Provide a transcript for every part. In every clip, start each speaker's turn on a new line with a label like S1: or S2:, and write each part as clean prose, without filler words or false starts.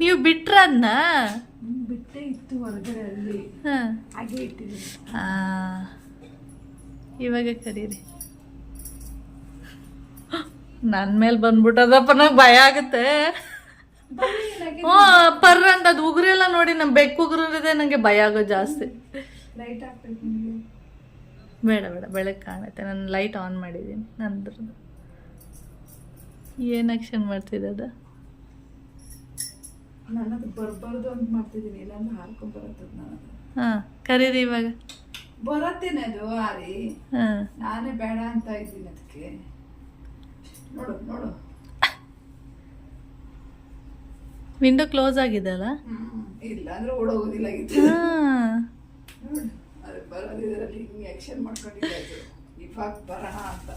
S1: ನೀವು ಬಿಟ್ರ ಅದನ್ನ
S2: ಬಿಟ್ಟೆ ಇತ್ತು ಹೊರಗಡೆ ಅಲ್ಲಿ ಹಾಗೆ ಇಟ್ಟಿದ್ದೀನಿ.
S1: ಇವಾಗ ಕರೀರಿ. ನನ್ನ ಮೇಲೆ ಬಂದ್ಬಿಟ್ಟದಪ್ಪ, ನಂಗೆ ಭಯ ಆಗುತ್ತೆ. ಪರ್ರ ಅಂತ ಅದು ಉಗುರು ಎಲ್ಲ ನೋಡಿ, ನಮ್ಮ ಬೆಕ್ಕು ಉಗುರು ಇದೆ, ನನಗೆ ಭಯ ಆಗೋದು ಜಾಸ್ತಿ.
S2: ಲೈಟ್ ಹಾಕ್ಬೇಕು.
S1: ಬೇಡ ಬೇಡ, ಬೆಳಗ್ಗೆ ಕಾಣುತ್ತೆ. ನಾನು ಲೈಟ್ ಆನ್ ಮಾಡಿದ್ದೀನಿ ನಂದ್ರದ್ದು. ಏನು ಆಕ್ಷನ್ ಮಾಡ್ತಿದ್ದೆ ಅದು?
S2: ನನ್ನದು ಬರ್ಬಾರ್ದು ಅಂತ ಮಾಡ್ತಿದ್ದೀನಿ, ಇಲ್ಲಾಂದ್ರೆ ಹಾರ್ಕೊಂಡ್ ಬರುತ್ತೆ ನಾನು.
S1: ಹಾಂ, ಕರೀರಿ ಇವಾಗ.
S2: ಬರತ್ತೇನೆ ಅದು ಆರಿ. ನಾನೇ ಬೇಡ ಅಂತ ಇದ್ದೀನಿ ಅದಕ್ಕೆ. ನೋಡು ನೋಡು,
S1: ವಿಂಡೋ ಕ್ಲೋಸ್ ಆಗಿದೆ ಅಲ್ಲ?
S2: ಇಲ್ಲ ಅಂದ್ರೆ ಓಡೋಗೋದಿಲ್ಲ. ನೋಡು, ಅದು ಬರೋದಿದ್ರಲ್ಲಿ ಹಿಂಗೆ ಆಕ್ಷನ್ ಮಾಡ್ಕೊಂಡಿದ್ದು. ಇವಾಗ ಬರೋಣ ಅಂತ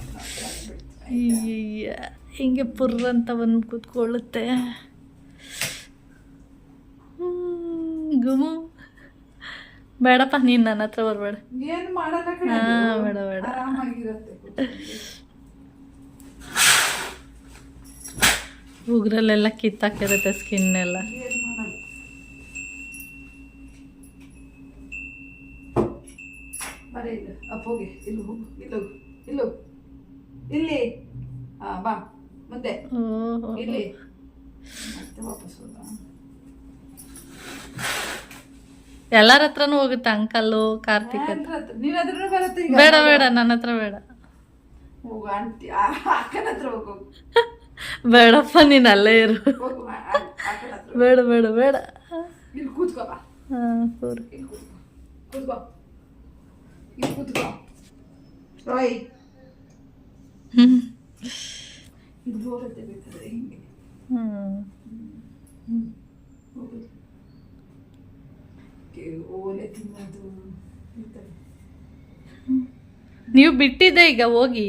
S1: ಹಿಂಗೆ ಪುರ್ರ ಅಂತ ಬಂದು ಕೂತ್ಕೊಳ್ಳುತ್ತೆ. ಗುಮು ಬೇಡಪ್ಪ, ನೀನು ನನ್ನ ಹತ್ರ ಬರಬೇಡ.
S2: ಏನು ಮಾಡಲ್ಲ ಕಣೆ,
S1: ಬೇಡ ಬೇಡ,
S2: ಆರಾಮಾಗಿರುತ್ತೆ.
S1: ಉಗ್ರಲ್ಲೆಲ್ಲ ಕಿತ್ತಾಕಿರುತ್ತೆ ಸ್ಕಿನ್ ಎಲ್ಲ.
S2: ಏನು ಮಾಡಲ್ಲ. ಬರೀ ಇಲ್ಲ ಅಪ್ಪೋಗೆ, ಇಲ್ಲಿ ಹೋಗು, ಇಲ್ಲೋಗು, ಇಲ್ಲೋಗು, ಇಲ್ಲಿ. ಬಾ ಮುಂದೆ, ಇಲ್ಲಿ ಮತ್ತೆ ವಾಪಸ್ ಹೋದ.
S1: ಎಲ್ಲರ ಹತ್ರನೂ ಹೋಗುತ್ತೆ, ಅಂಕಲ್ಲು, ಕಾರ್ತಿಕ್ ಹತ್ರ.
S2: ನಿನ್ನ ಹತ್ರ ಬರುತ್ತೆ.
S1: ಬೇಡ ಬೇಡ, ನನ್ನ ಹತ್ರ ಬೇಡ.
S2: ಹೋಗು ಆಂಟಿ, ಅಕ್ಕನ ಹತ್ರ ಹೋಗು.
S1: ಬೇಡಪ್ಪ, ನೀನು ಅಲ್ಲೇ ಇರು. ಬೇಡ ಬೇಡ ಬೇಡ,
S2: ಇಲ್ಲಿ ಕೂತ್ಕೋ. ಬಾ, ಇಲ್ಲಿ ಕೂತ್ಕೋ, ಕೂತ್ಕೋ, ಇಲ್ಲಿ ಕೂತ್ಕೋ. ರಾಯ್ ಇದು ಹೋಗುತ್ತೆ ಬೇಕಾದ್ರೆ ಹಿಂಗೆ. ಓಲೆ ತಿನ್ನೋದು.
S1: ನೀವು ಬಿಟ್ಟಿದ್ದೆ ಈಗ ಹೋಗಿ.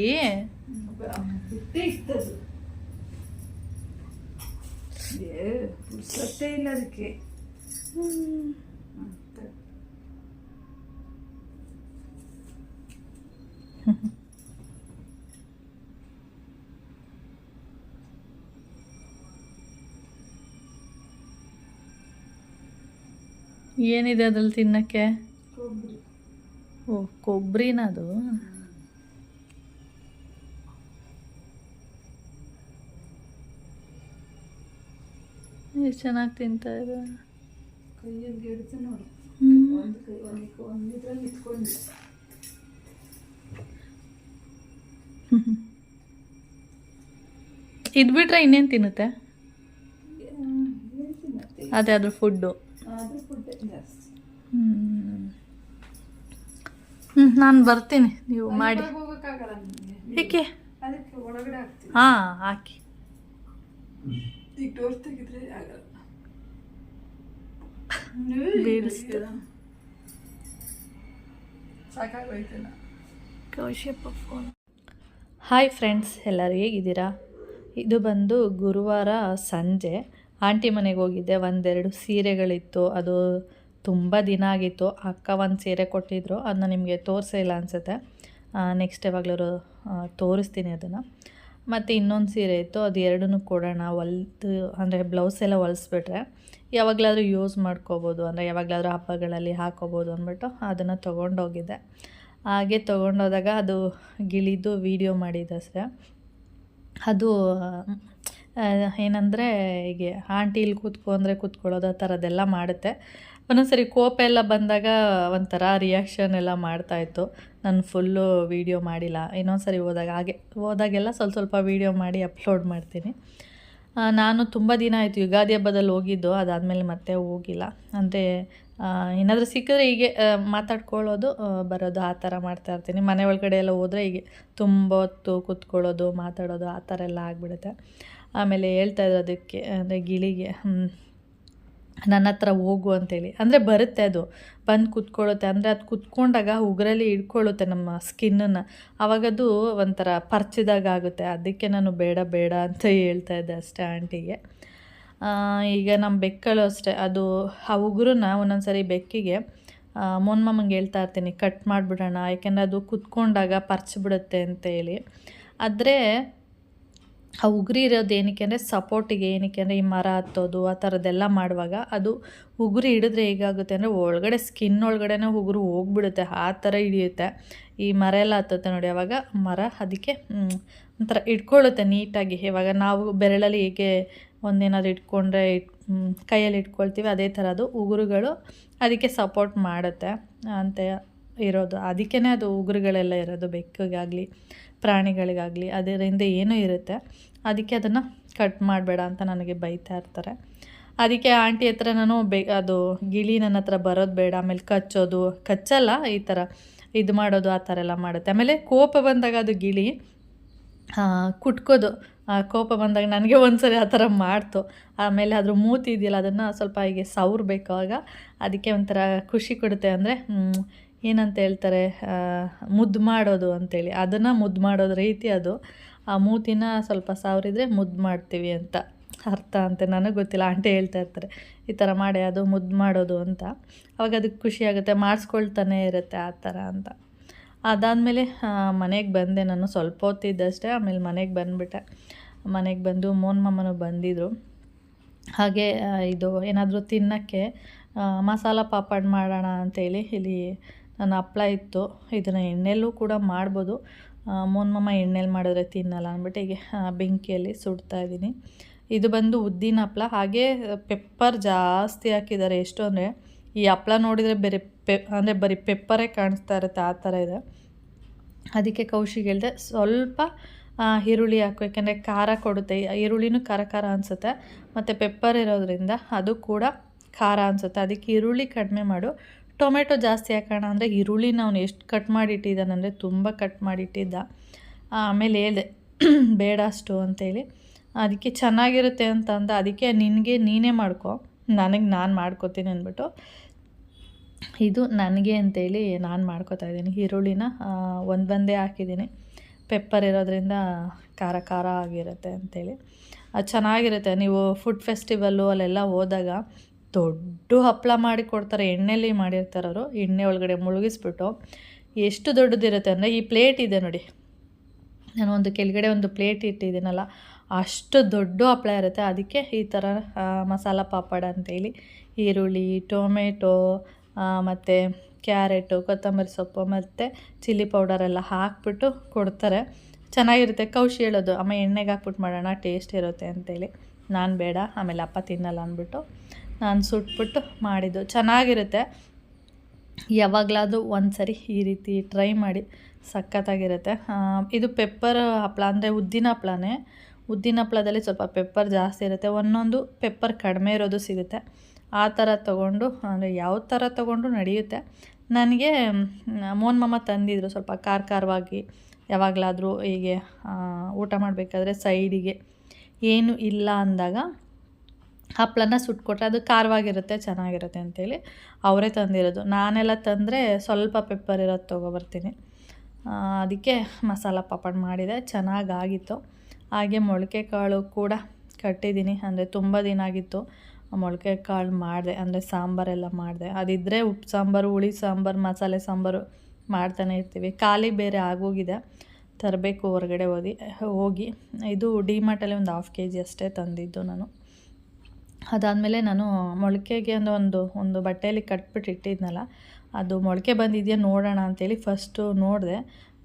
S2: ಬಿಟ್ಟೇ ಇತ್ತದು, ಪುರ್ಸತ್ತೇ ಇಲ್ಲ ಅದಕ್ಕೆ.
S1: ಏನಿದೆ ಅದ್ರಲ್ಲಿ ತಿನ್ನಕ್ಕೆ? ಓ, ಕೊಬ್ಬರಿನ ಅದು? ಎಷ್ಟು ಚೆನ್ನಾಗಿ ತಿಂತಾ ಇದೆ.
S2: ಕೈಯಲ್ಲಿ ಹಿಡಿದು ನೋಡು, ಒಂದು ಕೈ ಒಂದಿದ್ರಲ್ಲಿ ಇಟ್ಕೊಂಡು.
S1: ಇದು ಬಿಟ್ರೆ ಇನ್ನೇನು ತಿನ್ನುತ್ತೆ? ಅದೇ ಅದ್ರ ಫುಡ್ಡು. ನಾನು ಬರ್ತೀನಿ, ನೀವು ಮಾಡಿ. ಏಕೆ? ಹಾಂ, ಹಾಕಿ.
S2: ಈಗ ಡೋರ್ ತೆಗಿದ್ರೆ ಆಗಲ್ಲ,
S1: ಬೀಳಿಸ್ತೀರ.
S2: ಸಾಕಾಗೋಯ್ತಲ್ಲ.
S1: ಕೌಶಿಯಪ್ಪ ಫೋನ್. ಹಾಯ್ ಫ್ರೆಂಡ್ಸ್, ಎಲ್ಲರೂ ಹೇಗಿದ್ದೀರಾ? ಇದು ಬಂದು ಗುರುವಾರ ಸಂಜೆ ಆಂಟಿ ಮನೆಗೆ ಹೋಗಿದ್ದೆ. ಒಂದೆರಡು ಸೀರೆಗಳಿತ್ತು, ಅದು ತುಂಬ ದಿನ ಆಗಿತ್ತು. ಅಕ್ಕ ಒಂದು ಸೀರೆ ಕೊಟ್ಟಿದ್ರು, ಅದನ್ನ ನಿಮಗೆ ತೋರಿಸೇ ಇಲ್ಲ ಅನಿಸುತ್ತೆ. ನೆಕ್ಸ್ಟ್ ಯಾವಾಗಲೂ ತೋರಿಸ್ತೀನಿ ಅದನ್ನು. ಮತ್ತು ಇನ್ನೊಂದು ಸೀರೆ ಇತ್ತು, ಅದು ಎರಡನ್ನೂ ಕೊಡೋಣ, ಹೊಲ್ದು ಅಂದರೆ ಬ್ಲೌಸ್ ಎಲ್ಲ ಹೊಲಿಸ್ಬಿಟ್ರೆ ಯಾವಾಗಲಾದರೂ ಯೂಸ್ ಮಾಡ್ಕೋಬೋದು, ಅಂದರೆ ಯಾವಾಗಲಾದರೂ ಹಬ್ಬಗಳಲ್ಲಿ ಹಾಕೋಬೋದು ಅಂದ್ಬಿಟ್ಟು ಅದನ್ನು ತೊಗೊಂಡೋಗಿದ್ದೆ. ಹಾಗೆ ತೊಗೊಂಡೋದಾಗ ಅದು ಗಿಳಿದು ವೀಡಿಯೋ ಮಾಡಿದ್ದಷ್ಟೇ. ಅದು ಏನಂದರೆ ಹೀಗೆ ಆಂಟಿ ಇಲ್ಲಿ ಕೂತ್ಕೊಂಡ್ರೆ ಕೂತ್ಕೊಳ್ಳೋದು ಆ ಥರದ್ದೆಲ್ಲ ಮಾಡುತ್ತೆ. ಒಂದೊಂದ್ಸರಿ ಕೋಪ ಎಲ್ಲ ಬಂದಾಗ ಒಂಥರ ರಿಯಾಕ್ಷನ್ ಎಲ್ಲ ಮಾಡ್ತಾಯಿತ್ತು. ನಾನು ಫುಲ್ಲು ವೀಡಿಯೋ ಮಾಡಿಲ್ಲ, ಇನ್ನೊಂದು ಸರಿ ಹೋದಾಗೆಲ್ಲ ಸ್ವಲ್ಪ ವೀಡಿಯೋ ಮಾಡಿ ಅಪ್ಲೋಡ್ ಮಾಡ್ತೀನಿ. ನಾನು ತುಂಬ ದಿನ ಆಯಿತು ಯುಗಾದಿ ಹಬ್ಬದಲ್ಲಿ ಹೋಗಿದ್ದು, ಅದಾದಮೇಲೆ ಮತ್ತೆ ಹೋಗಿಲ್ಲ. ಅಂದರೆ ಏನಾದರೂ ಸಿಕ್ಕಿದ್ರೆ ಹೀಗೆ ಮಾತಾಡ್ಕೊಳ್ಳೋದು ಬರೋದು ಆ ಥರ ಮಾಡ್ತಾಯಿರ್ತೀನಿ. ಮನೆ ಒಳಗಡೆ ಎಲ್ಲ ಹೋದರೆ ಹೀಗೆ ತುಂಬ ಹೊತ್ತು ಕೂತ್ಕೊಳ್ಳೋದು, ಮಾತಾಡೋದು ಆ ಥರ ಎಲ್ಲ ಆಗಿಬಿಡುತ್ತೆ. ಆಮೇಲೆ ಹೇಳ್ತಾಯಿದ್ರು ಅದಕ್ಕೆ, ಅಂದರೆ ಗಿಳಿಗೆ ನನ್ನ ಹತ್ರ ಹೋಗು ಅಂತೇಳಿ. ಅಂದರೆ ಬರುತ್ತೆ, ಅದು ಬಂದು ಕೂತ್ಕೊಳ್ಳುತ್ತೆ. ಅಂದರೆ ಅದು ಕೂತ್ಕೊಂಡಾಗ ಉಗುರಲ್ಲಿ ಹಿಡ್ಕೊಳ್ಳುತ್ತೆ ನಮ್ಮ ಸ್ಕಿನ್ನನ್ನು, ಆವಾಗದು ಒಂಥರ ಪರ್ಚಿದಾಗ ಆಗುತ್ತೆ. ಅದಕ್ಕೆ ನಾನು ಬೇಡ ಬೇಡ ಅಂತ ಹೇಳ್ತಾಯಿದ್ದೆ ಅಷ್ಟೇ ಆಂಟಿಗೆ. ಈಗ ನಮ್ಮ ಬೆಕ್ಕಳು ಅಷ್ಟೇ, ಅದು ಆ ಉಗುರನ್ನ ಒಂದೊಂದು ಸರಿ ಬೆಕ್ಕಿಗೆ ಮೊನ್ಮಮ್ಮಂಗೆ ಹೇಳ್ತಾ ಇರ್ತೀನಿ ಕಟ್ ಮಾಡಿಬಿಡೋಣ, ಯಾಕೆಂದರೆ ಅದು ಕೂತ್ಕೊಂಡಾಗ ಪರ್ಚಿಬಿಡುತ್ತೆ ಅಂತೇಳಿ. ಆದರೆ ಆ ಉಗುರು ಇರೋದು ಏನಕ್ಕೆ ಅಂದರೆ ಸಪೋರ್ಟಿಗೆ, ಏನಕ್ಕೆ ಅಂದರೆ ಈ ಮರ ಹತ್ತೋದು ಆ ಥರದ್ದೆಲ್ಲ ಮಾಡುವಾಗ ಅದು ಉಗುರು ಹಿಡಿದ್ರೆ ಹೇಗಾಗುತ್ತೆ ಅಂದರೆ ಒಳಗಡೆ ಸ್ಕಿನ್ ಒಳಗಡೆನೇ ಉಗುರು ಹೋಗ್ಬಿಡುತ್ತೆ, ಆ ಥರ ಹಿಡಿಯುತ್ತೆ. ಈ ಮರ ಎಲ್ಲ ಹತ್ತುತ್ತೆ ನೋಡಿ, ಆವಾಗ ಮರ ಅದಕ್ಕೆ ಒಂಥರ ಇಟ್ಕೊಳ್ಳುತ್ತೆ ನೀಟಾಗಿ. ಇವಾಗ ನಾವು ಬೆರಳಲ್ಲಿ ಹೇಗೆ ಒಂದೇನಾದ್ರು ಇಟ್ಕೊಂಡ್ರೆ ಕೈಯಲ್ಲಿ ಇಟ್ಕೊಳ್ತೀವಿ, ಅದೇ ಥರ ಅದು ಉಗುರುಗಳು ಅದಕ್ಕೆ ಸಪೋರ್ಟ್ ಮಾಡುತ್ತೆ ಅಂತ ಇರೋದು. ಅದಕ್ಕೇ ಅದು ಉಗುರುಗಳೆಲ್ಲ ಇರೋದು, ಬೆಕ್ಕಿಗಾಗಲಿ ಪ್ರಾಣಿಗಳಿಗಾಗಲಿ ಅದರಿಂದ ಏನೂ ಇರುತ್ತೆ. ಅದಕ್ಕೆ ಅದನ್ನು ಕಟ್ ಮಾಡಬೇಡ ಅಂತ ನನಗೆ ಬೈತಾ ಇರ್ತಾರೆ. ಅದಕ್ಕೆ ಆಂಟಿ ಹತ್ರ ನಾನು ಅದು ಗಿಳಿ ನನ್ನ ಹತ್ರ ಬರೋದು ಬೇಡ, ಆಮೇಲೆ ಕಚ್ಚೋದು, ಕಚ್ಚಲ್ಲ, ಈ ಥರ ಇದು ಮಾಡೋದು ಆ ಥರ ಎಲ್ಲ ಮಾಡುತ್ತೆ. ಆಮೇಲೆ ಕೋಪ ಬಂದಾಗ ಅದು ಗಿಳಿ ಕುಟ್ಕೋದು, ಕೋಪ ಬಂದಾಗ ನನಗೆ ಒಂದ್ಸರಿ ಆ ಥರ ಮಾಡ್ತು. ಆಮೇಲೆ ಅದ್ರ ಮೂತಿ ಇದೆಯಲ್ಲ ಅದನ್ನು ಸ್ವಲ್ಪ ಹೀಗೆ ಸವರ್ಬೇಕಾಗ ಅದಕ್ಕೆ ಒಂಥರ ಖುಷಿ ಕೊಡುತ್ತೆ. ಅಂದರೆ ಏನಂತ ಹೇಳ್ತಾರೆ, ಮುದ್ದು ಮಾಡೋದು ಅಂಥೇಳಿ, ಅದನ್ನು ಮುದ್ದು ಮಾಡೋದು ರೀತಿ ಅದು. ಆ ಮೂತಿನ ಸ್ವಲ್ಪ ಸವರಿದ್ರೆ ಮುದ್ದು ಮಾಡ್ತೀವಿ ಅಂತ ಅರ್ಥ ಅಂತೆ, ನನಗೆ ಗೊತ್ತಿಲ್ಲ, ಆಂಟಿ ಹೇಳ್ತಾ ಇರ್ತಾರೆ ಈ ಥರ ಮಾಡಿ ಅದು ಮುದ್ದು ಮಾಡೋದು ಅಂತ. ಅವಾಗ ಅದಕ್ಕೆ ಖುಷಿಯಾಗುತ್ತೆ, ಮಾಡಿಸ್ಕೊಳ್ತಾನೆ ಇರುತ್ತೆ ಆ ಥರ ಅಂತ. ಅದಾದಮೇಲೆ ಮನೆಗೆ ಬಂದೆ ನಾನು, ಸ್ವಲ್ಪ ಹೊತ್ತಿದ್ದಷ್ಟೇ. ಆಮೇಲೆ ಮನೆಗೆ ಬಂದುಬಿಟ್ಟೆ. ಮನೆಗೆ ಬಂದು ಮೋನ್ ಮಾಮನೂ ಬಂದಿದ್ದರು. ಹಾಗೆ ಇದು ಏನಾದರೂ ತಿನ್ನೋಕ್ಕೆ ಮಸಾಲ ಪಾಪಡ್ ಮಾಡೋಣ ಅಂಥೇಳಿ ಇಲ್ಲಿ ನನ್ನ ಹಪ್ಳ ಇತ್ತು. ಇದನ್ನು ಎಣ್ಣೆಲ್ಲೂ ಕೂಡ ಮಾಡ್ಬೋದು, ಮೋನ್ ಮಾಮ ಎಣ್ಣೆಲಿ ಮಾಡಿದ್ರೆ ತಿನ್ನಲ್ಲ ಅಂದ್ಬಿಟ್ಟು ಹೀಗೆ ಬೆಂಕಿಯಲ್ಲಿ ಸುಡ್ತಾಯಿದ್ದೀನಿ. ಇದು ಬಂದು ಉದ್ದಿನ ಹಪ್ಳ. ಹಾಗೆ ಪೆಪ್ಪರ್ ಜಾಸ್ತಿ ಹಾಕಿದ್ದಾರೆ. ಎಷ್ಟು ಅಂದರೆ ಈ ಹಪ್ಳ ನೋಡಿದರೆ ಅಂದರೆ ಬರೀ ಪೆಪ್ಪರೇ ಕಾಣಿಸ್ತಾ ಇರುತ್ತೆ, ಆ ಥರ ಇದೆ. ಅದಕ್ಕೆ ಕೌಶಿಗೆ ಹೇಳಿದೆ ಸ್ವಲ್ಪ ಈರುಳ್ಳಿ ಹಾಕು, ಯಾಕೆಂದರೆ ಖಾರ ಕೊಡುತ್ತೆ. ಈರುಳ್ಳಿನೂ ಖಾರ ಖಾರ ಅನಿಸುತ್ತೆ, ಮತ್ತು ಪೆಪ್ಪರ್ ಇರೋದ್ರಿಂದ ಅದು ಕೂಡ ಖಾರ ಅನಿಸುತ್ತೆ. ಅದಕ್ಕೆ ಈರುಳ್ಳಿ ಕಡಿಮೆ ಮಾಡು, ಟೊಮೆಟೊ ಜಾಸ್ತಿ ಹಾಕೋಣ ಅಂದರೆ ಈರುಳ್ಳಿನ ಅವನು ಎಷ್ಟು ಕಟ್ ಮಾಡಿಟ್ಟಿದ್ದಾನಂದರೆ ತುಂಬ ಕಟ್ ಮಾಡಿಟ್ಟಿದ್ದ. ಆಮೇಲೆ ಹೇಳಿದೆ ಬೇಡ ಅಷ್ಟು ಅಂತೇಳಿ. ಅದಕ್ಕೆ ಚೆನ್ನಾಗಿರುತ್ತೆ ಅಂತ ಅಂದ. ಅದಕ್ಕೆ ನಿನಗೆ ನೀನೇ ಮಾಡ್ಕೊ, ನನಗೆ ನಾನು ಮಾಡ್ಕೊತೀನಿ ಅಂದ್ಬಿಟ್ಟು ಇದು ನನಗೆ ಅಂತೇಳಿ ನಾನು ಮಾಡ್ಕೊತಾ ಇದ್ದೀನಿ. ಈರುಳ್ಳಿನ ಒಂದೇ ಹಾಕಿದ್ದೀನಿ, ಪೆಪ್ಪರ್ ಇರೋದ್ರಿಂದ ಖಾರ ಖಾರ ಆಗಿರುತ್ತೆ ಅಂಥೇಳಿ. ಅದು ಚೆನ್ನಾಗಿರುತ್ತೆ. ನೀವು ಫುಡ್ ಫೆಸ್ಟಿವಲ್ಲು ಅಲ್ಲೆಲ್ಲ ಹೋದಾಗ ದೊಡ್ಡ ಹಪ್ಪಳ ಮಾಡಿ ಕೊಡ್ತಾರೆ, ಎಣ್ಣೆಲಿ ಮಾಡಿರ್ತಾರೆ ಅವರು. ಎಣ್ಣೆ ಒಳಗಡೆ ಮುಳುಗಿಸ್ಬಿಟ್ಟು ಎಷ್ಟು ದೊಡ್ಡದಿರುತ್ತೆ ಅಂದರೆ ಈ ಪ್ಲೇಟ್ ಇದೆ ನೋಡಿ, ನಾನು ಒಂದು ಕೆಳಗಡೆ ಒಂದು ಪ್ಲೇಟ್ ಇಟ್ಟಿದ್ದೀನಲ್ಲ, ಅಷ್ಟು ದೊಡ್ಡ ಹಪ್ಪಳ ಇರುತ್ತೆ. ಅದಕ್ಕೆ ಈ ಥರ ಮಸಾಲ ಪಾಪಡ್ ಅಂತೇಳಿ ಈರುಳ್ಳಿ, ಟೊಮೆಟೊ ಮತ್ತು ಕ್ಯಾರೆಟು, ಕೊತ್ತಂಬರಿ ಸೊಪ್ಪು ಮತ್ತು ಚಿಲ್ಲಿ ಪೌಡರೆಲ್ಲ ಹಾಕ್ಬಿಟ್ಟು ಕೊಡ್ತಾರೆ. ಚೆನ್ನಾಗಿರುತ್ತೆ. ಕೌಶಿ ಹೇಳೋದು ಅಮ್ಮ ಎಣ್ಣೆಗೆ ಹಾಕ್ಬಿಟ್ಟು ಮಾಡೋಣ, ಟೇಸ್ಟ್ ಇರುತ್ತೆ ಅಂತೇಳಿ. ನಾನು ಬೇಡ, ಆಮೇಲೆ ಅಪ್ಪ ತಿನ್ನಲ್ಲ ಅಂದ್ಬಿಟ್ಟು ನಾನು ಸುಟ್ಬಿಟ್ಟು ಮಾಡಿದ್ದು. ಚೆನ್ನಾಗಿರುತ್ತೆ. ಯಾವಾಗಲಾದರೂ ಒಂದು ಸರಿ ಈ ರೀತಿ ಟ್ರೈ ಮಾಡಿ, ಸಖತ್ತಾಗಿರುತ್ತೆ. ಇದು ಪೆಪ್ಪರ್ ಹಪ್ಪಳ ಅಂದರೆ ಉದ್ದಿನ ಹಪ್ಪಳನೇ. ಉದ್ದಿನ ಹಪ್ಪಳದಲ್ಲಿ ಸ್ವಲ್ಪ ಪೆಪ್ಪರ್ ಜಾಸ್ತಿ ಇರುತ್ತೆ, ಒಂದೊಂದು ಪೆಪ್ಪರ್ ಕಡಿಮೆ ಇರೋದು ಸಿಗುತ್ತೆ. ಆ ಥರ ತೊಗೊಂಡು, ಅಂದರೆ ಯಾವ ಥರ ತೊಗೊಂಡು ನಡೆಯುತ್ತೆ. ನನಗೆ ಮೋನ್ ಮಾಮ ತಂದಿದ್ರು ಸ್ವಲ್ಪ ಖಾರ ಖಾರವಾಗಿ. ಯಾವಾಗಲಾದರೂ ಹೀಗೆ ಊಟ ಮಾಡಬೇಕಾದ್ರೆ ಸೈಡಿಗೆ ಏನು ಇಲ್ಲ ಅಂದಾಗ ಹಪ್ಪಳನ ಸುಟ್ಕೊಟ್ರೆ ಅದು ಖಾರವಾಗಿರುತ್ತೆ, ಚೆನ್ನಾಗಿರುತ್ತೆ ಅಂತೇಳಿ ಅವರೇ ತಂದಿರೋದು. ನಾನೆಲ್ಲ ತಂದರೆ ಸ್ವಲ್ಪ ಪೆಪ್ಪರ್ ಇರೋದು ತೊಗೊಬರ್ತೀನಿ. ಅದಕ್ಕೆ ಮಸಾಲ ಪಾಪಡ್ ಮಾಡಿದೆ, ಚೆನ್ನಾಗಾಗಿತ್ತು. ಹಾಗೆ ಮೊಳಕೆ ಕಾಳು ಕೂಡ ಕಟ್ಟಿದ್ದೀನಿ, ಅಂದರೆ ತುಂಬ ದಿನ ಆಗಿತ್ತು. ಮೊಳಕೆ ಕಾಳು ಮಾಡಿದೆ, ಅಂದರೆ ಸಾಂಬಾರೆಲ್ಲ ಮಾಡಿದೆ. ಅದಿದ್ದರೆ ಉಪ್ಪು ಸಾಂಬಾರು, ಹುಳಿ ಸಾಂಬಾರು, ಮಸಾಲೆ ಸಾಂಬಾರು ಮಾಡ್ತಾನೆ ಇರ್ತೀವಿ. ಖಾಲಿ ಬೇರೆ ಆಗೋಗಿದೆ, ತರಬೇಕು ಹೊರಗಡೆ ಹೋಗಿ. ಇದು ಡಿಮಾರ್ಟಲ್ಲಿ ಒಂದು 1/2 kg ಅಷ್ಟೇ ತಂದಿದ್ದು ನಾನು. ಅದಾದಮೇಲೆ ನಾನು ಮೊಳಕೆಗೆ ಒಂದು ಬಟ್ಟೆಯಲ್ಲಿ ಕಟ್ಬಿಟ್ಟು ಇಟ್ಟಿದ್ನಲ್ಲ, ಅದು ಮೊಳಕೆ ಬಂದಿದೆಯಾ ನೋಡೋಣ ಅಂಥೇಳಿ ಫಸ್ಟು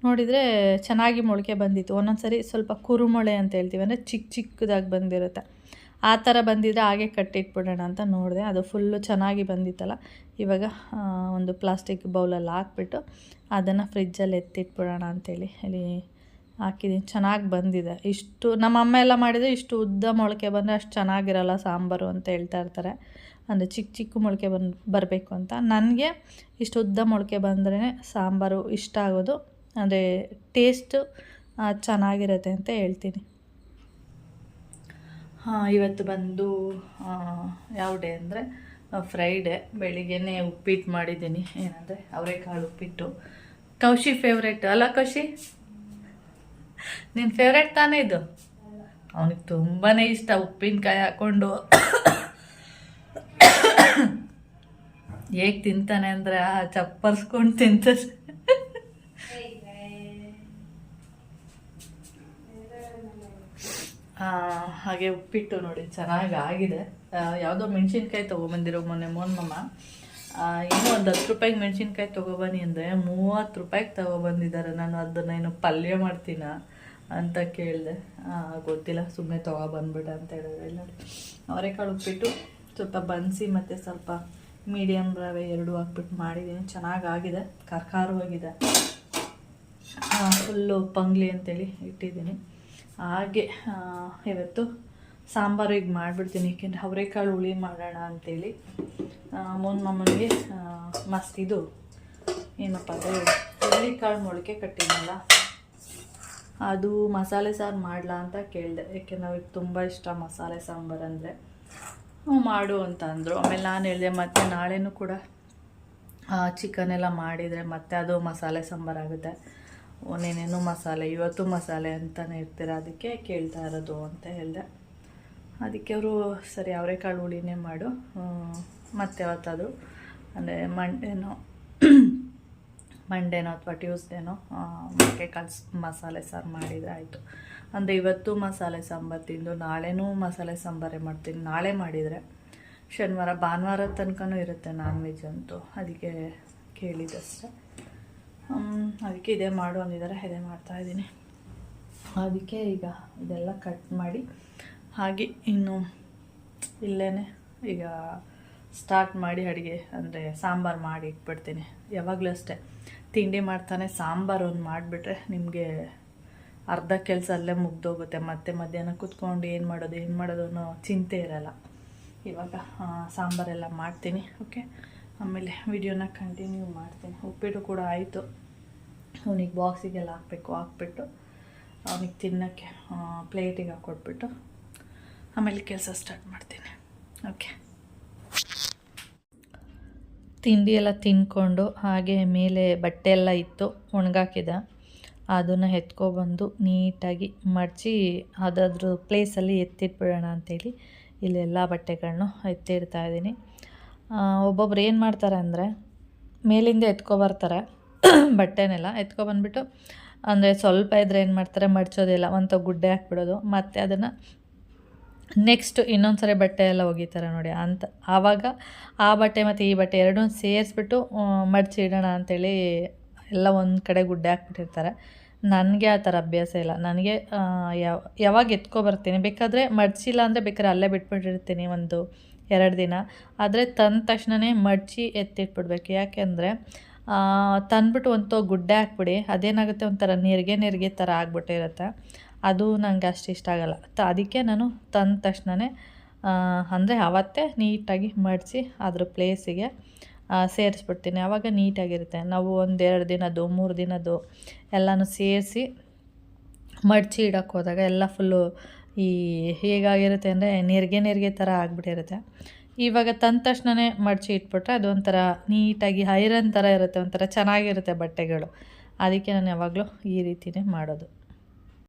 S1: ನೋಡಿದರೆ ಚೆನ್ನಾಗಿ ಮೊಳಕೆ ಬಂದಿತ್ತು. ಒಂದೊಂದು ಸರಿ ಸ್ವಲ್ಪ ಕುರುಮೊಳೆ ಅಂತ ಹೇಳ್ತೀವಿ, ಅಂದರೆ ಚಿಕ್ಕದಾಗಿ ಬಂದಿರುತ್ತೆ. ಆ ಥರ ಬಂದಿದ್ದರೆ ಹಾಗೆ ಕಟ್ಟಿಟ್ಬಿಡೋಣ ಅಂತ ನೋಡಿದೆ. ಅದು ಫುಲ್ಲು ಚೆನ್ನಾಗಿ ಬಂದಿತ್ತಲ್ಲ. ಇವಾಗ ಒಂದು ಪ್ಲಾಸ್ಟಿಕ್ ಬೌಲಲ್ಲಿ ಹಾಕ್ಬಿಟ್ಟು ಅದನ್ನು ಫ್ರಿಜ್ಜಲ್ಲಿ ಎತ್ತಿಟ್ಬಿಡೋಣ ಅಂಥೇಳಿ ಇಲ್ಲಿ ಹಾಕಿದ್ದೀನಿ. ಚೆನ್ನಾಗಿ ಬಂದಿದೆ. ಇಷ್ಟು ನಮ್ಮ ಅಮ್ಮ ಎಲ್ಲ ಮಾಡಿದರೆ ಇಷ್ಟು ಉದ್ದ ಮೊಳಕೆ ಬಂದರೆ ಅಷ್ಟು ಚೆನ್ನಾಗಿರಲ್ಲ ಸಾಂಬಾರು ಅಂತ ಹೇಳ್ತಾ ಇರ್ತಾರೆ, ಅಂದರೆ ಚಿಕ್ಕ ಮೊಳಕೆ ಬರಬೇಕು ಅಂತ. ನನಗೆ ಇಷ್ಟು ಉದ್ದ ಮೊಳಕೆ ಬಂದ್ರೇ ಸಾಂಬಾರು ಇಷ್ಟ ಆಗೋದು, ಅಂದರೆ ಟೇಸ್ಟು ಚೆನ್ನಾಗಿರುತ್ತೆ ಅಂತ ಹೇಳ್ತೀನಿ. ಇವತ್ತು ಬಂದು ಯಾವ ಡೇ ಅಂದರೆ ಫ್ರೈಡೇ. ಬೆಳಿಗ್ಗೆನೇ ಉಪ್ಪಿಟ್ಟು ಮಾಡಿದ್ದೀನಿ, ಏನಂದರೆ ಅವರೆಕಾಳು ಉಪ್ಪಿಟ್ಟು. ಕೌಶಿ ಫೇವ್ರೇಟ್ ಅಲ್ಲ ಕೌಶಿ? ನಿನ್ನ ಫೇವ್ರೇಟ್ ತಾನೇ ಇದು? ಅವನಿಗೆ ತುಂಬಾ ಇಷ್ಟ ಉಪ್ಪಿನಕಾಯಿ ಹಾಕ್ಕೊಂಡು. ಹೇಗೆ ತಿಂತಾನೆ ಅಂದರೆ ಚಪ್ಪರ್ಸ್ಕೊಂಡು ತಿಂತಾನೆ. ಹಾಗೆ ಉಪ್ಪಿಟ್ಟು ನೋಡಿ ಚೆನ್ನಾಗಾಗಿದೆ. ಯಾವುದೋ ಮೆಣಸಿನ್ಕಾಯಿ ತೊಗೊಬಂದಿರೋ ಮೊನ್ನೆ ಮೋನ್ಮಮ್ಮ ಏನೋ ಒಂದು 10 ರೂಪಾಯಿಗೆ ಮೆಣಸಿನ್ಕಾಯಿ ತೊಗೊಬನ್ನಿ ಅಂದರೆ 30 ರೂಪಾಯಿಗೆ ತೊಗೊಬಂದಿದ್ದಾರೆ. ನಾನು ಅದನ್ನು ಏನು ಪಲ್ಯ ಮಾಡ್ತೀನ ಅಂತ ಕೇಳಿದೆ. ಗೊತ್ತಿಲ್ಲ, ಸುಮ್ಮನೆ ತೊಗೊಬಂದ್ಬಿಟ್ಟೆ ಅಂತ ಹೇಳಿದ್ರೆ. ಇಲ್ಲ ಅವರೆಕಾಳು ಉಪ್ಪಿಟ್ಟು ಸ್ವಲ್ಪ ಬನ್ಸಿ ಮತ್ತು ಸ್ವಲ್ಪ ಮೀಡಿಯಮ್ ರವೆ 2 ಹಾಕ್ಬಿಟ್ಟು ಮಾಡಿದ್ದೀನಿ. ಚೆನ್ನಾಗಾಗಿದೆ, ಖಾರವಾಗಿದೆ. ಫುಲ್ಲು ಪಂಗ್ಲಿ ಅಂತೇಳಿ ಇಟ್ಟಿದ್ದೀನಿ. ಹಾಗೆ ಇವತ್ತು ಸಾಂಬಾರು ಈಗ ಮಾಡಿಬಿಡ್ತೀನಿ, ಏಕೆಂದರೆ ಅವರೆಕಾಳು ಹುಳಿ ಮಾಡೋಣ ಅಂಥೇಳಿ. ಮಮ್ಮನಿಗೆ ಇದು ಏನಪ್ಪ ಅದು ಹುರುಳಿಕಾಳು ಮೊಳಕೆ ಕಟ್ಟಿದ್ನಲ್ಲ, ಅದು ಮಸಾಲೆ ಸಾರು ಮಾಡಲಾ ಅಂತ ಕೇಳಿದೆ. ಏಕೆಂದರೆ ಅವ್ರಿಗೆ ತುಂಬ ಇಷ್ಟ ಮಸಾಲೆ ಸಾಂಬಾರು ಅಂದರೆ. ಮಾಡು ಅಂತ ಅಂದರು. ಆಮೇಲೆ ನಾನು ಹೇಳಿದೆ ಮತ್ತು ನಾಳೆನೂ ಕೂಡ ಚಿಕನ್ ಎಲ್ಲ ಮಾಡಿದರೆ ಮತ್ತೆ ಅದು ಮಸಾಲೆ ಸಾಂಬಾರಾಗುತ್ತೆ. ಒಂದೇನೇನೋ ಮಸಾಲೆ, ಇವತ್ತು ಮಸಾಲೆ ಅಂತಲೇ ಇರ್ತೀರ, ಅದಕ್ಕೆ ಕೇಳ್ತಾ ಇರೋದು ಅಂತ ಹೇಳಿದೆ. ಅದಕ್ಕೆ ಅವರು ಸರಿ ಅವರೆಕಾಳು ಹುಳಿನೇ ಮಾಡು, ಮತ್ತೆ ಯಾವತ್ತಾದರೂ ಅಂದರೆ ಮಂಡೇನೋ ಅಥವಾ ಟ್ಯೂಸ್ಡೇನೋ ಮೊಳಕೆಕಾಳು ಮಸಾಲೆ ಸಾರು ಮಾಡಿದರೆ ಆಯಿತು. ಅಂದರೆ ಇವತ್ತು ಮಸಾಲೆ ಸಾಂಬಾರು ತಿಂದು ನಾಳೆನೂ ಮಸಾಲೆ ಸಾಂಬಾರೇ ಮಾಡ್ತೀನಿ. ನಾಳೆ ಮಾಡಿದರೆ ಶನಿವಾರ ಭಾನುವಾರ ತನಕನೂ ಇರುತ್ತೆ ನಾನ್ ವೆಜ್ ಅಂತೂ. ಅದಕ್ಕೆ ಕೇಳಿದಷ್ಟೆ. ಅದಕ್ಕೆ ಇದೇ ಮಾಡು ಅಂದಿದ್ದಾರೆ, ಇದೇ ಮಾಡ್ತಾಯಿದ್ದೀನಿ. ಅದಕ್ಕೆ ಈಗ ಇದೆಲ್ಲ ಕಟ್ ಮಾಡಿ ಹಾಗೆ ಇನ್ನು ಇಲ್ಲೇ ಈಗ ಸ್ಟಾರ್ಟ್ ಮಾಡಿ ಅಡುಗೆ ಅಂದರೆ ಸಾಂಬಾರು ಮಾಡಿ ಇಟ್ಬಿಡ್ತೀನಿ. ಯಾವಾಗಲೂ ಅಷ್ಟೇ, ತಿಂಡಿ ಮಾಡ್ತಾನೆ ಸಾಂಬಾರು ಒಂದು ಮಾಡಿಬಿಟ್ರೆ ನಿಮಗೆ ಅರ್ಧ ಕೆಲಸ ಅಲ್ಲೇ ಮುಗ್ದೋಗುತ್ತೆ. ಮತ್ತೆ ಮಧ್ಯಾಹ್ನ ಕೂತ್ಕೊಂಡು ಏನು ಮಾಡೋದು ಅನ್ನೋ ಚಿಂತೆ ಇರಲ್ಲ. ಇವಾಗ ಸಾಂಬಾರೆಲ್ಲ ಮಾಡ್ತೀನಿ. ಓಕೆ, ಆಮೇಲೆ ವಿಡಿಯೋನ ಕಂಟಿನ್ಯೂ ಮಾಡ್ತೀನಿ. ಉಪ್ಪಿಟ್ಟು ಕೂಡ ಆಯಿತು. ಅವನಿಗೆ ಬಾಕ್ಸಿಗೆಲ್ಲ ಹಾಕ್ಬಿಟ್ಟು ಅವನಿಗೆ ತಿನ್ನೋಕ್ಕೆ ಪ್ಲೇಟಿಗೆ ಹಾಕ್ಕೊಟ್ಬಿಟ್ಟು ಆಮೇಲೆ ಕೆಲಸ ಸ್ಟಾರ್ಟ್ ಮಾಡ್ತೀನಿ. ಓಕೆ, ತಿಂಡಿ ಎಲ್ಲ ತಿಂದ್ಕೊಂಡು ಹಾಗೆ ಮೇಲೆ ಬಟ್ಟೆ ಎಲ್ಲ ಇತ್ತು ಒಣಗಾಕಿದ, ಅದನ್ನು ಎತ್ಕೊಬಂದು ನೀಟಾಗಿ ಮಡಚಿ ಅದಾದ್ರ ಪ್ಲೇಸಲ್ಲಿ ಎತ್ತಿಟ್ಬಿಡೋಣ ಅಂಥೇಳಿ ಇಲ್ಲೆಲ್ಲ ಬಟ್ಟೆಗಳನ್ನೂ ಎತ್ತಿಡ್ತಾಯಿದ್ದೀನಿ. ಒಬ್ಬೊಬ್ರು ಏನು ಮಾಡ್ತಾರೆ ಅಂದರೆ ಮೇಲಿಂದ ಎತ್ಕೊಬರ್ತಾರೆ ಬಟ್ಟೆನೆಲ್ಲ ಎತ್ಕೊಬಂದ್ಬಿಟ್ಟು, ಅಂದರೆ ಸ್ವಲ್ಪ ಇದ್ದರೆ ಏನು ಮಾಡ್ತಾರೆ ಮಡ್ಚೋದಿಲ್ಲ, ಒಂದು ಗುಡ್ಡೆ ಹಾಕ್ಬಿಡೋದು, ಮತ್ತು ಅದನ್ನು ನೆಕ್ಸ್ಟ್ ಇನ್ನೊಂದು ಸರಿ ಬಟ್ಟೆ ಎಲ್ಲ ಒಗಿತಾರೆ ನೋಡಿ ಅಂತ. ಆವಾಗ ಆ ಬಟ್ಟೆ ಮತ್ತು ಈ ಬಟ್ಟೆ ಎರಡೂ ಸೇರಿಸ್ಬಿಟ್ಟು ಮಡಚಿ ಇಡೋಣ ಅಂಥೇಳಿ ಎಲ್ಲ ಒಂದು ಕಡೆ ಗುಡ್ಡೆ ಹಾಕ್ಬಿಟ್ಟಿರ್ತಾರೆ. ನನಗೆ ಆ ಥರ ಅಭ್ಯಾಸ ಇಲ್ಲ. ನನಗೆ ಯಾವಾಗ ಎತ್ಕೊಬರ್ತೀನಿ ಬೇಕಾದರೆ ಮಡಚಿಲ್ಲ ಅಂದರೆ ಬೇಕಾದ್ರೆ ಅಲ್ಲೇ ಬಿಟ್ಬಿಟ್ಟಿರ್ತೀನಿ 1-2 ದಿನ. ಆದರೆ ತಂದ ತಕ್ಷಣವೇ ಮಡಚಿ ಎತ್ತಿಟ್ಬಿಡ್ಬೇಕು. ಯಾಕೆಂದರೆ ತಂದ್ಬಿಟ್ಟು ಒಂದು ಗುಡ್ಡೆ ಹಾಕ್ಬಿಡಿ, ಅದೇನಾಗುತ್ತೆ ಒಂಥರ ನೆರಿಗೆ ಥರ ಆಗ್ಬಿಟ್ಟಿರುತ್ತೆ. ಅದು ನನಗೆ ಅಷ್ಟು ಇಷ್ಟ ಆಗಲ್ಲ. ಅದಕ್ಕೆ ನಾನು ತಂದ ತಕ್ಷಣವೇ ಅಂದರೆ ಆವತ್ತೇ ನೀಟಾಗಿ ಮಡಚಿ ಅದ್ರ ಪ್ಲೇಸಿಗೆ ಸೇರಿಸ್ಬಿಡ್ತೀನಿ. ಆವಾಗ ನೀಟಾಗಿರುತ್ತೆ. ನಾವು 1-2 ದಿನದ್ದು 3 ದಿನದ್ದು ಎಲ್ಲನೂ ಸೇರಿಸಿ ಮಡಚಿ ಇಡೋಕ್ಕೆ ಹೋದಾಗ ಎಲ್ಲ ಫುಲ್ಲು ಹೇಗಾಗಿರುತ್ತೆ ಅಂದರೆ ನೆರಿಗೆ ಥರ ಆಗಿಬಿಟ್ಟಿರುತ್ತೆ. ಇವಾಗ ತಂದ ತಕ್ಷಣವೇ ಮಡಚಿ ಇಟ್ಬಿಟ್ರೆ ಅದು ಒಂಥರ ನೀಟಾಗಿ ಐರನ್ ಥರ ಇರುತ್ತೆ, ಒಂಥರ ಚೆನ್ನಾಗಿರುತ್ತೆ ಬಟ್ಟೆಗಳು. ಅದಕ್ಕೆ ನಾನು ಯಾವಾಗಲೂ ಈ ರೀತಿಯೇ ಮಾಡೋದು.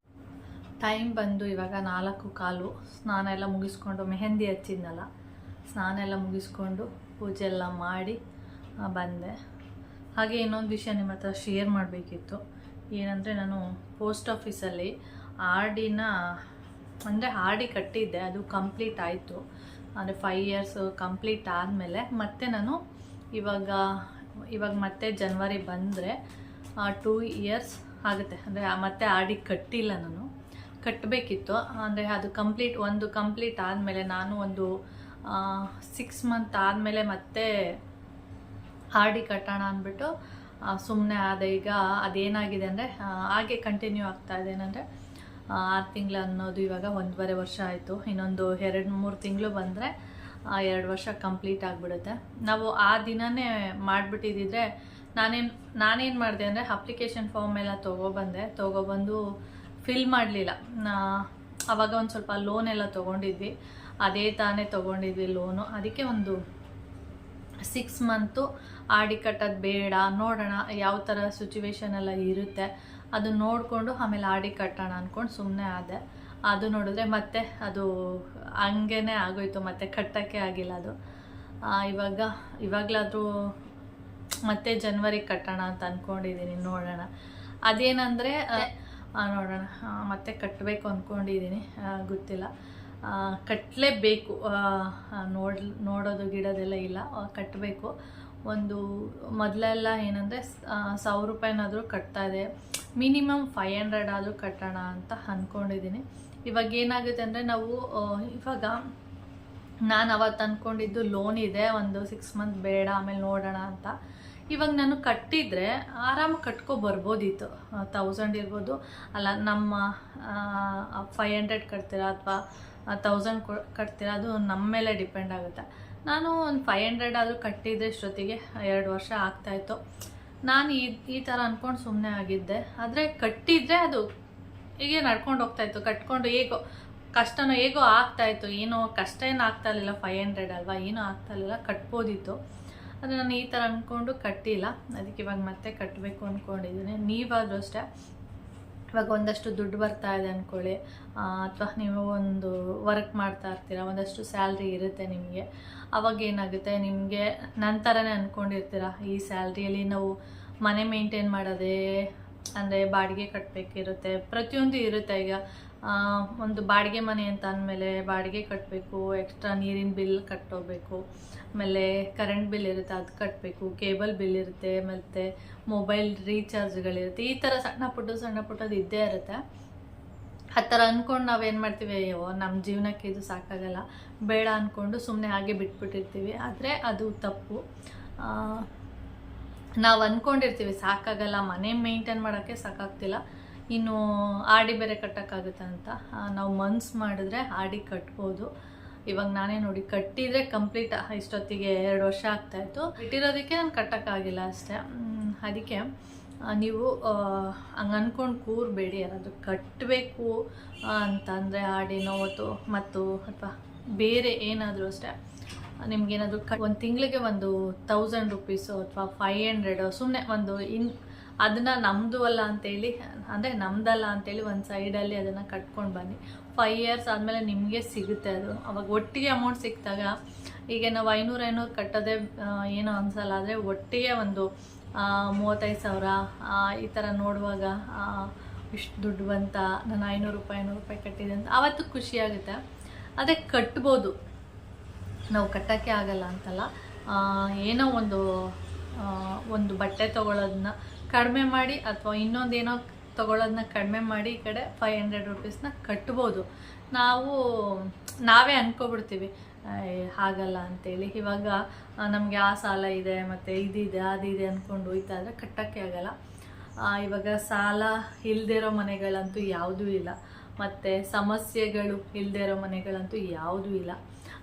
S1: ಟೈಮ್ ಬಂದು ಇವಾಗ 4:15. ಸ್ನಾನ ಎಲ್ಲ ಮುಗಿಸ್ಕೊಂಡು ಮೆಹಂದಿ ಹಚ್ಚಿದ್ನಲ್ಲ, ಸ್ನಾನ ಎಲ್ಲ ಮುಗಿಸ್ಕೊಂಡು ಪೂಜೆ ಎಲ್ಲ ಮಾಡಿ ಬಂದೆ. ಹಾಗೆ ಇನ್ನೊಂದು ವಿಷಯ ನಿಮ್ಮ ಹತ್ರ ಶೇರ್ ಮಾಡಬೇಕಿತ್ತು. ಏನಂದರೆ ನಾನು ಪೋಸ್ಟ್ ಆಫೀಸಲ್ಲಿ ಆರ್ ಡಿ ಕಟ್ಟಿದ್ದೆ, ಅದು ಕಂಪ್ಲೀಟ್ ಆಯಿತು. ಅಂದರೆ 5 years ಕಂಪ್ಲೀಟ್ ಆದಮೇಲೆ ಮತ್ತೆ ನಾನು ಇವಾಗ ಮತ್ತೆ ಜನವರಿ ಬಂದರೆ 2 years ಆಗುತ್ತೆ. ಅಂದರೆ ಮತ್ತೆ ಆರ್ ಡಿ ಕಟ್ಟಿಲ್ಲ, ನಾನು ಕಟ್ಟಬೇಕಿತ್ತು. ಅಂದರೆ ಅದು ಕಂಪ್ಲೀಟ್ ಆದಮೇಲೆ ನಾನು ಒಂದು 6 month ಆದಮೇಲೆ ಮತ್ತೆ ಆರ್ ಡಿ ಕಟ್ಟೋಣ ಅಂದ್ಬಿಟ್ಟು ಸುಮ್ಮನೆ ಆದ. ಈಗ ಅದೇನಾಗಿದೆ ಅಂದರೆ ಹಾಗೆ ಕಂಟಿನ್ಯೂ ಆಗ್ತಾ ಇದೆ. ಏನಂದರೆ 6 ತಿಂಗಳು ಅನ್ನೋದು ಇವಾಗ 1.5 ವರ್ಷ ಆಯಿತು. ಇನ್ನೊಂದು 2-3 ತಿಂಗಳು ಬಂದರೆ 2 ವರ್ಷ ಕಂಪ್ಲೀಟ್ ಆಗಿಬಿಡುತ್ತೆ. ನಾವು ಆ ದಿನವೇ ಮಾಡಿಬಿಟ್ಟಿದ್ದಿದ್ರೆ ನಾನೇನು ಮಾಡಿದೆ ಅಂದರೆ ಅಪ್ಲಿಕೇಶನ್ ಫಾರ್ಮ್ ಎಲ್ಲ ತೊಗೊಬಂದು ಫಿಲ್ ಮಾಡಲಿಲ್ಲ. ಆವಾಗ ಒಂದು ಸ್ವಲ್ಪ ಲೋನ್ ಎಲ್ಲ ತೊಗೊಂಡಿದ್ವಿ, ಅದೇ ತಾನೇ ತೊಗೊಂಡಿದ್ವಿ ಲೋನು. ಅದಕ್ಕೆ ಒಂದು 6 month ಆರ್ ಡಿ ಕಟ್ಟೋದು ಬೇಡ, ನೋಡೋಣ ಯಾವ ಥರ ಸಿಚುವೇಶನ್ ಎಲ್ಲ ಇರುತ್ತೆ ಅದು ನೋಡಿಕೊಂಡು ಆಮೇಲೆ ಆರ್ ಡಿ ಕಟ್ಟೋಣ ಅಂದ್ಕೊಂಡು ಸುಮ್ಮನೆ ಆದೆ. ಅದು ನೋಡಿದ್ರೆ ಮತ್ತೆ ಅದು ಹಂಗೇ ಆಗೋಯ್ತು, ಮತ್ತೆ ಕಟ್ಟೋಕ್ಕೆ ಆಗಿಲ್ಲ ಅದು. ಇವಾಗಲಾದರೂ ಮತ್ತೆ ಜನವರಿ ಕಟ್ಟೋಣ ಅಂತ ಅಂದ್ಕೊಂಡಿದ್ದೀನಿ, ನೋಡೋಣ. ಅದೇನಂದರೆ ನೋಡೋಣ. ಮತ್ತೆ ಕಟ್ಟಬೇಕು ಅಂದ್ಕೊಂಡಿದ್ದೀನಿ, ಗೊತ್ತಿಲ್ಲ. ಕಟ್ಟಲೇಬೇಕು. ನೋಡೋದು ಗಿಡೋದೆಲ್ಲ ಇಲ್ಲ, ಕಟ್ಟಬೇಕು. ಒಂದು ಮೊದಲೆಲ್ಲ ಏನಂದರೆ 1000 ರೂಪಾಯಿನಾದರೂ ಕಟ್ತಾಯಿದೆ, ಮಿನಿಮಮ್ 500 ಆದರೂ ಕಟ್ಟೋಣ ಅಂತ ಅಂದ್ಕೊಂಡಿದ್ದೀನಿ. ಇವಾಗ ಏನಾಗುತ್ತೆ ಅಂದರೆ ನಾವು ಇವಾಗ ನಾನು ಅವತ್ತು ಅಂದ್ಕೊಂಡಿದ್ದು ಲೋನ್ ಇದೆ, ಒಂದು 6 ಮಂತ್ ಬೇಡ ಆಮೇಲೆ ನೋಡೋಣ ಅಂತ. ಇವಾಗ ನಾನು ಕಟ್ಟಿದರೆ ಆರಾಮಾಗಿ ಕಟ್ಕೊ ಬರ್ಬೋದಿತ್ತು. 1000 ಇರ್ಬೋದು, ಅಲ್ಲ ನಮ್ಮ 500 ಕಟ್ತೀರಾ ಅಥವಾ 1000 ಕಟ್ತೀರಾ, ಅದು ನಮ್ಮ ಮೇಲೆ ಡಿಪೆಂಡ್ ಆಗುತ್ತೆ. ನಾನು ಒಂದು 500 ಆದರೂ ಕಟ್ಟಿದರೆ ಇಷ್ಟೊತ್ತಿಗೆ 2 ವರ್ಷ ಆಗ್ತಾಯಿತ್ತು. ನಾನು ಈ ಥರ ಅಂದ್ಕೊಂಡು ಸುಮ್ಮನೆ ಆಗಿದ್ದೆ. ಆದರೆ ಕಟ್ಟಿದರೆ ಅದು ಹೀಗೆ ನಡ್ಕೊಂಡು ಹೋಗ್ತಾಯಿತ್ತು. ಕಟ್ಕೊಂಡು ಕಷ್ಟನೋ ಹೇಗೋ ಆಗ್ತಾಯಿತ್ತು. ಏನೋ ಕಷ್ಟ ಏನು ಆಗ್ತಾಯಿರಲಿಲ್ಲ, 500 ಅಲ್ವಾ, ಏನೂ ಆಗ್ತಾಯಿರಲಿಲ್ಲ, ಕಟ್ಬೋದಿತ್ತು. ಆದರೆ ನಾನು ಈ ಥರ ಅಂದ್ಕೊಂಡು ಕಟ್ಟಿಲ್ಲ. ಅದಕ್ಕೆ ಇವಾಗ ಮತ್ತೆ ಕಟ್ಟಬೇಕು ಅಂದ್ಕೊಂಡಿದ್ದೀನಿ. ನೀವಾದರೂ ಅಷ್ಟೇ, ಇವಾಗ ಒಂದಷ್ಟು ದುಡ್ಡು ಬರ್ತಾ ಇದೆ ಅಂದ್ಕೊಳ್ಳಿ, ಅಥವಾ ನೀವು ಒಂದು ವರ್ಕ್ ಮಾಡ್ತಾ ಇರ್ತೀರ, ಒಂದಷ್ಟು ಸ್ಯಾಲ್ರಿ ಇರುತ್ತೆ ನಿಮಗೆ. ಅವಾಗ ಏನಾಗುತ್ತೆ, ನಿಮಗೆ ನಂತರನೇ ಅಂದ್ಕೊಂಡಿರ್ತೀರ ಈ ಸ್ಯಾಲ್ರಿಯಲ್ಲಿ ನಾವು ಮನೆ ಮೇಂಟೈನ್ ಮಾಡೋದೇ, ಅಂದರೆ ಬಾಡಿಗೆ ಕಟ್ಟಬೇಕಿರುತ್ತೆ, ಪ್ರತಿಯೊಂದು ಇರುತ್ತೆ. ಈಗ ಒಂದು ಬಾಡಿಗೆ ಮನೆ ಅಂತ ಅಂದಮೇಲೆ ಬಾಡಿಗೆ ಕಟ್ಟಬೇಕು, ಎಕ್ಸ್ಟ್ರಾ ನೀರಿನ ಬಿಲ್ ಕಟ್ಟೋಬೇಕು, ಆಮೇಲೆ ಕರೆಂಟ್ ಬಿಲ್ ಇರುತ್ತೆ ಅದು ಕಟ್ಟಬೇಕು, ಕೇಬಲ್ ಬಿಲ್ ಇರುತ್ತೆ, ಮತ್ತು ಮೊಬೈಲ್ ರೀಚಾರ್ಜ್ಗಳಿರುತ್ತೆ. ಈ ಥರ ಸಣ್ಣ ಪುಟ್ಟದು ಇದ್ದೇ ಇರುತ್ತೆ. ಆ ಥರ ಅಂದ್ಕೊಂಡು ನಾವೇನು ಮಾಡ್ತೀವಿ, ಅಯ್ಯೋ ನಮ್ಮ ಜೀವನಕ್ಕೆ ಇದು ಸಾಕಾಗಲ್ಲ ಬೇಡ ಅಂದ್ಕೊಂಡು ಸುಮ್ಮನೆ ಹಾಗೆ ಬಿಟ್ಬಿಟ್ಟಿರ್ತೀವಿ. ಆದರೆ ಅದು ತಪ್ಪು. ನಾವು ಅಂದ್ಕೊಂಡಿರ್ತೀವಿ ಸಾಕಾಗಲ್ಲ, ಮನೆ ಮೇಂಟೈನ್ ಮಾಡೋಕ್ಕೆ ಸಾಕಾಗ್ತಿಲ್ಲ, ಇನ್ನು ಆಡಿ ಬೇರೆ ಕಟ್ಟೋಕ್ಕಾಗುತ್ತೆ ಅಂತ. ನಾವು ಮನ್ಸು ಮಾಡಿದ್ರೆ ಆಡಿ ಕಟ್ಬೋದು. ಇವಾಗ ನಾನೇ ನೋಡಿ ಕಟ್ಟಿದರೆ ಕಂಪ್ಲೀಟ್ ಇಷ್ಟೊತ್ತಿಗೆ 2 ವರ್ಷ ಆಗ್ತಾಯಿತ್ತು. ಬಿಟ್ಟಿರೋದಕ್ಕೆ ನಾನು ಕಟ್ಟೋಕ್ಕಾಗಿಲ್ಲ ಅಷ್ಟೇ. ಅದಕ್ಕೆ ನೀವು ಹಂಗೆ ಅಂದ್ಕೊಂಡು ಕೂರಬೇಡಿ. ಯಾರಾದರೂ ಕಟ್ಟಬೇಕು ಅಂತಂದರೆ ಆಡಿನೋ ಮತ್ತು ಅಥವಾ ಬೇರೆ ಏನಾದರೂ ಅಷ್ಟೇ, ನಿಮ್ಗೇನಾದರೂ ಒಂದು ತಿಂಗಳಿಗೆ ಒಂದು 1000 ರೂಪೀಸು ಅಥವಾ 500 ಸುಮ್ಮನೆ ಒಂದು ಅದನ್ನು ನಮ್ಮದು ಅಲ್ಲ ಅಂತೇಳಿ, ಅಂದರೆ ನಮ್ಮದಲ್ಲ ಅಂತೇಳಿ ಒಂದು ಸೈಡಲ್ಲಿ ಅದನ್ನು ಕಟ್ಕೊಂಡು ಬನ್ನಿ. 5 years ಆದಮೇಲೆ ನಿಮಗೆ ಸಿಗುತ್ತೆ ಅದು. ಅವಾಗ ಒಟ್ಟಿಗೆ ಅಮೌಂಟ್ ಸಿಕ್ಕಿದಾಗ, ಈಗ ನಾವು 500 ಕಟ್ಟೋದೇ ಏನೋ ಅನಿಸಲ್ಲ. ಆದರೆ ಒಟ್ಟಿಗೆ ಒಂದು 35,000 ಈ ಥರ ನೋಡುವಾಗ ಇಷ್ಟು ದುಡ್ಡು ಬಂತ, ನಾನು 500 ರೂಪಾಯಿ ಕಟ್ಟಿದೆ ಅಂತ ಆವತ್ತು ಖುಷಿಯಾಗುತ್ತೆ. ಅದೇ ಕಟ್ಬೋದು, ನಾವು ಕಟ್ಟೋಕ್ಕೆ ಆಗಲ್ಲ ಅಂತಲ್ಲ. ಏನೋ ಒಂದು ಬಟ್ಟೆ ತೊಗೊಳೋದನ್ನ ಕಡಿಮೆ ಮಾಡಿ ಅಥವಾ ಇನ್ನೊಂದೇನೋ ತೊಗೊಳೋದನ್ನ ಕಡಿಮೆ ಮಾಡಿ ಈ ಕಡೆ 500 ರೂಪೀಸ್ನ ಕಟ್ಬೋದು. ನಾವೇ ಅಂದ್ಕೊಬಿಡ್ತೀವಿ ಹಾಗಲ್ಲ ಅಂತೇಳಿ. ಇವಾಗ ನಮಗೆ ಆ ಸಾಲ ಇದೆ ಮತ್ತು ಇದಿದೆ ಅದಿದೆ ಅಂದ್ಕೊಂಡು ಹೋಯ್ತಾ ಇದ್ರೆ ಕಟ್ಟೋಕ್ಕೆ ಆಗಲ್ಲ. ಇವಾಗ ಸಾಲ ಇಲ್ಲದೇ ಇರೋ ಮನೆಗಳಂತೂ ಯಾವುದೂ ಇಲ್ಲ, ಮತ್ತು ಸಮಸ್ಯೆಗಳು ಇಲ್ಲದೇ ಇರೋ ಮನೆಗಳಂತೂ ಯಾವುದೂ ಇಲ್ಲ.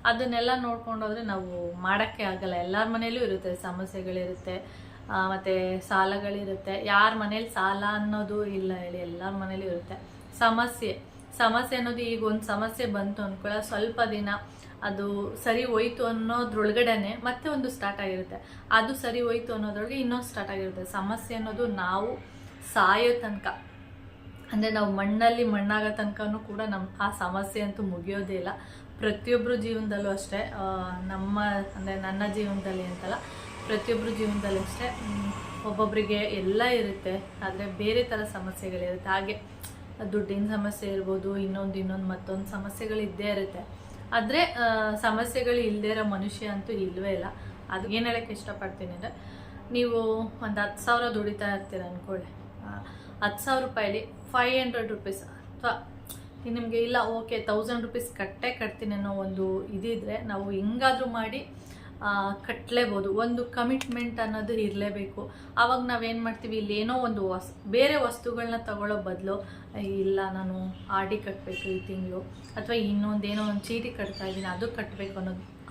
S1: ಅದನ್ನೆಲ್ಲ ನೋಡ್ಕೊಂಡೋದ್ರೆ ನಾವು ಮಾಡೋಕ್ಕೆ ಆಗಲ್ಲ. ಎಲ್ಲರ ಮನೇಲೂ ಇರುತ್ತೆ ಸಮಸ್ಯೆಗಳಿರುತ್ತೆ, ಮತ್ತು ಸಾಲಗಳಿರುತ್ತೆ. ಯಾರ ಮನೇಲಿ ಸಾಲ ಅನ್ನೋದು ಇಲ್ಲ ಹೇಳಿ, ಎಲ್ಲರ ಮನೇಲೂ ಇರುತ್ತೆ ಸಮಸ್ಯೆ ಅನ್ನೋದು. ಈಗ ಒಂದು ಸಮಸ್ಯೆ ಬಂತು ಅಂದ್ಕೊಳ್ಳೋ, ಸ್ವಲ್ಪ ದಿನ ಅದು ಸರಿ ಹೋಯ್ತು ಅನ್ನೋದ್ರೊಳಗಡೆನೆ ಮತ್ತೆ ಒಂದು ಸ್ಟಾರ್ಟ್ ಆಗಿರುತ್ತೆ. ಅದು ಸರಿ ಹೋಯ್ತು ಅನ್ನೋದ್ರೊಳಗೆ ಇನ್ನೊಂದು ಸ್ಟಾರ್ಟ್ ಆಗಿರುತ್ತೆ. ಸಮಸ್ಯೆ ಅನ್ನೋದು ನಾವು ಸಾಯೋ ತನಕ, ಅಂದರೆ ನಾವು ಮಣ್ಣಲ್ಲಿ ಮಣ್ಣಾಗೋ ತನಕನೂ ಕೂಡ ಆ ಸಮಸ್ಯೆ ಅಂತೂ ಮುಗಿಯೋದೇ ಇಲ್ಲ. ಪ್ರತಿಯೊಬ್ಬರ ಜೀವನದಲ್ಲೂ ಅಷ್ಟೇ, ಅಂದರೆ ನನ್ನ ಜೀವನದಲ್ಲಿ ಅಂತಲ್ಲ, ಪ್ರತಿಯೊಬ್ಬರ ಜೀವನದಲ್ಲೂ ಅಷ್ಟೇ. ಒಬ್ಬೊಬ್ಬರಿಗೆ ಎಲ್ಲ ಇರುತ್ತೆ, ಆದರೆ ಬೇರೆ ಥರ ಸಮಸ್ಯೆಗಳಿರುತ್ತೆ. ಹಾಗೆ ದುಡ್ಡಿನ ಸಮಸ್ಯೆ ಇರ್ಬೋದು, ಇನ್ನೊಂದು ಮತ್ತೊಂದು ಸಮಸ್ಯೆಗಳಿದ್ದೇ ಇರುತ್ತೆ. ಆದರೆ ಸಮಸ್ಯೆಗಳು ಇಲ್ಲದೇ ಇರೋ ಮನುಷ್ಯ ಅಂತೂ ಇಲ್ಲವೇ ಇಲ್ಲ. ಅದು ಏನು ಹೇಳೋಕ್ಕೆ ಇಷ್ಟಪಡ್ತೀನಿ ಅಂದರೆ, ನೀವು ಒಂದು 10,000 ದುಡಿತಾ ಇರ್ತೀರ ಅಂದ್ಕೊಳ್ಳಿ, 10,000 ರೂಪಾಯಿಲಿ 500 ರೂಪೀಸ್ ಅಥವಾ ನಿಮಗೆ ಇಲ್ಲ ಓಕೆ 1000 ರೂಪೀಸ್ ಕಟ್ತೀನಿ ಅನ್ನೋ ಒಂದು ಇದಿದ್ರೆ ನಾವು ಹೆಂಗಾದರೂ ಮಾಡಿ ಕಟ್ಟಲೇಬೋದು. ಒಂದು ಕಮಿಟ್ಮೆಂಟ್ ಅನ್ನೋದು ಇರಲೇಬೇಕು. ಆವಾಗ ನಾವೇನು ಮಾಡ್ತೀವಿ, ಇಲ್ಲಿ ಏನೋ ಒಂದು ಬೇರೆ ವಸ್ತುಗಳನ್ನ ತಗೊಳ್ಳೋ ಬದಲು, ಇಲ್ಲ ನಾನು ಆರ್ ಡಿ ಕಟ್ಟಬೇಕು ಈ ತಿಂಗಳು, ಅಥವಾ ಇನ್ನೊಂದೇನೋ ಒಂದು ಚೀಟಿ ಕಟ್ತಾ ಇದ್ದೀನಿ ಅದು ಕಟ್ಟಬೇಕು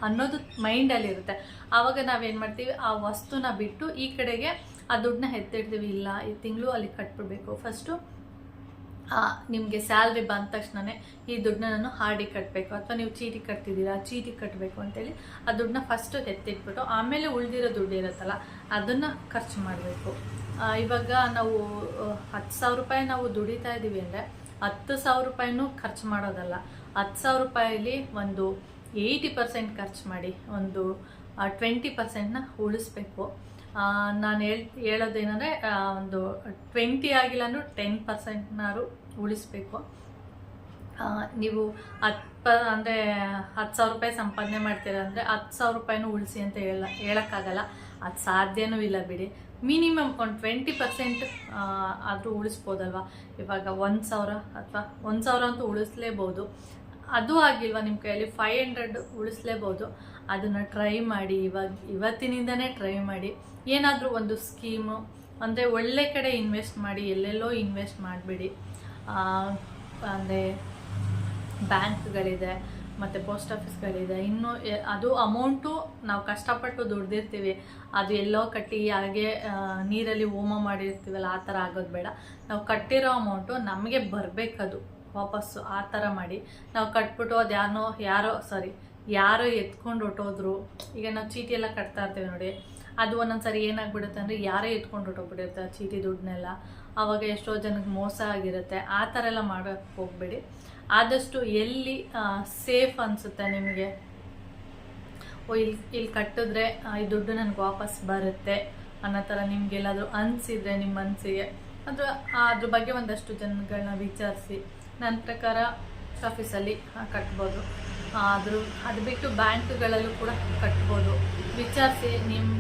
S1: ಅನ್ನೋದು ಮೈಂಡಲ್ಲಿರುತ್ತೆ. ಆವಾಗ ನಾವೇನು ಮಾಡ್ತೀವಿ, ಆ ವಸ್ತುನ ಬಿಟ್ಟು ಈ ಕಡೆಗೆ ಆ ದುಡ್ಡನ್ನ ಎತ್ತಿಡ್ತೀವಿ. ಇಲ್ಲ ಈ ತಿಂಗಳು ಅಲ್ಲಿ ಕಟ್ಬಿಡ್ಬೇಕು, ಫಸ್ಟು ನಿಮಗೆ ಸ್ಯಾಲ್ರಿ ಬಂದ ತಕ್ಷಣವೇ ಈ ದುಡ್ಡನ್ನ ನಾನು ಆರ್ ಡಿ ಕಟ್ಟಬೇಕು, ಅಥವಾ ನೀವು ಚೀಟಿ ಕಟ್ತಿದ್ದೀರಾ ಚೀಟಿ ಕಟ್ಟಬೇಕು ಅಂತೇಳಿ ಆ ದುಡ್ಡನ್ನ ಫಸ್ಟು ಎತ್ತಿಟ್ಬಿಟ್ಟು ಆಮೇಲೆ ಉಳಿದಿರೋ ದುಡ್ಡು ಇರುತ್ತಲ್ಲ ಅದನ್ನು ಖರ್ಚು ಮಾಡಬೇಕು. ಇವಾಗ ನಾವು 10,000 ರೂಪಾಯಿ ನಾವು ದುಡಿತಾ ಇದ್ದೀವಿ ಅಂದರೆ 10,000 ರೂಪಾಯಿನೂ ಖರ್ಚು ಮಾಡೋದಲ್ಲ. 10,000 ರೂಪಾಯಿಲಿ ಒಂದು 80% ಖರ್ಚು ಮಾಡಿ, ಒಂದು 20%ನ ಉಳಿಸ್ಬೇಕು. ನಾನು ಹೇಳೋದೇನೆಂದರೆ ಒಂದು 20 ಆಗಿಲ್ಲ ಅಂದರೂ 10%ನಾರು ಉಳಿಸ್ಬೇಕು. ನೀವು ಅಂದರೆ 10,000 ರೂಪಾಯಿ ಸಂಪಾದನೆ ಮಾಡ್ತೀರ ಅಂದರೆ 10,000 ರೂಪಾಯಿನೂ ಉಳಿಸಿ ಅಂತ ಹೇಳೋಕ್ಕಾಗಲ್ಲ, ಅದು ಸಾಧ್ಯನೂ ಇಲ್ಲ ಬಿಡಿ. ಮಿನಿಮಮ್ ಒಂದು 20% ಆದರೂ ಉಳಿಸ್ಬೋದಲ್ವ. ಇವಾಗ 1,000 ಅಥವಾ 1,000 ಅಂತೂ ಉಳಿಸ್ಲೇಬೋದು. ಅದು ಆಗಿಲ್ವ ನಿಮ್ಮ ಕೈಯಲ್ಲಿ 500 ಉಳಿಸ್ಲೇಬೋದು. ಅದನ್ನು ಟ್ರೈ ಮಾಡಿ, ಇವತ್ತಿನಿಂದನೇ ಟ್ರೈ ಮಾಡಿ. ಏನಾದರೂ ಒಂದು ಸ್ಕೀಮು ಅಂದರೆ ಒಳ್ಳೆ ಕಡೆ ಇನ್ವೆಸ್ಟ್ ಮಾಡಿ, ಎಲ್ಲೆಲ್ಲೋ ಇನ್ವೆಸ್ಟ್ ಮಾಡಿಬಿಡಿ. ಅಂದರೆ ಬ್ಯಾಂಕ್ಗಳಿದೆ ಮತ್ತು ಪೋಸ್ಟ್ ಆಫೀಸ್ಗಳಿದೆ. ಇನ್ನು ಅದು ಅಮೌಂಟು ನಾವು ಕಷ್ಟಪಟ್ಟು ದುಡ್ದಿರ್ತೀವಿ, ಅದು ಎಲ್ಲೋ ಕಟ್ಟಿ ಹಾಗೆ ನೀರಲ್ಲಿ ಹೋಮ ಮಾಡಿರ್ತೀವಲ್ಲ, ಆ ಥರ ಆಗೋದು ಬೇಡ. ನಾವು ಕಟ್ಟಿರೋ ಅಮೌಂಟು ನಮಗೆ ಬರಬೇಕದು ವಾಪಸ್ಸು, ಆ ಥರ ಮಾಡಿ. ನಾವು ಕಟ್ಬಿಟ್ಟು ಅದು ಯಾರೋ ಎತ್ಕೊಂಡು ಹೊಟ್ಟೋದ್ರು. ಈಗ ನಾವು ಚೀಟಿ ಎಲ್ಲ ಕಟ್ತಾ ಇರ್ತೀವಿ ನೋಡಿ, ಅದು ಒಂದೊಂದ್ಸರಿ ಏನಾಗ್ಬಿಡುತ್ತೆ ಅಂದರೆ ಯಾರೇ ಎತ್ಕೊಂಡು ಹೊಟ್ಟೋಗ್ಬಿಡುತ್ತೆ ಚೀಟಿ ದುಡ್ಡನ್ನೆಲ್ಲ. ಆವಾಗ ಎಷ್ಟೋ ಜನಕ್ಕೆ ಮೋಸ ಆಗಿರುತ್ತೆ. ಆ ಥರ ಎಲ್ಲ ಮಾಡೋಕ್ಕೆ ಹೋಗಬೇಡಿ. ಆದಷ್ಟು ಎಲ್ಲಿ ಸೇಫ್ ಅನಿಸುತ್ತೆ ನಿಮಗೆ, ಇಲ್ಲಿ ಕಟ್ಟಿದ್ರೆ ಈ ದುಡ್ಡು ನನಗೆ ವಾಪಸ್ ಬರುತ್ತೆ ಅನ್ನೋ ಥರ ನಿಮಗೆಲ್ಲಾದರೂ ಅನಿಸಿದರೆ ನಿಮ್ಮ ಮನಸ್ಸಿಗೆ ಅದ್ರ ಬಗ್ಗೆ ಒಂದಷ್ಟು ಜನಗಳನ್ನ ವಿಚಾರಿಸಿ. ನನ್ನ ಪ್ರಕಾರ ಆಫೀಸಲ್ಲಿ ಕಟ್ಬೋದು. ಅದು ಬಿಟ್ಟು ಬ್ಯಾಂಕ್ಗಳಲ್ಲೂ ಕೂಡ ಕಟ್ಬೋದು. ವಿಚಾರಿಸಿ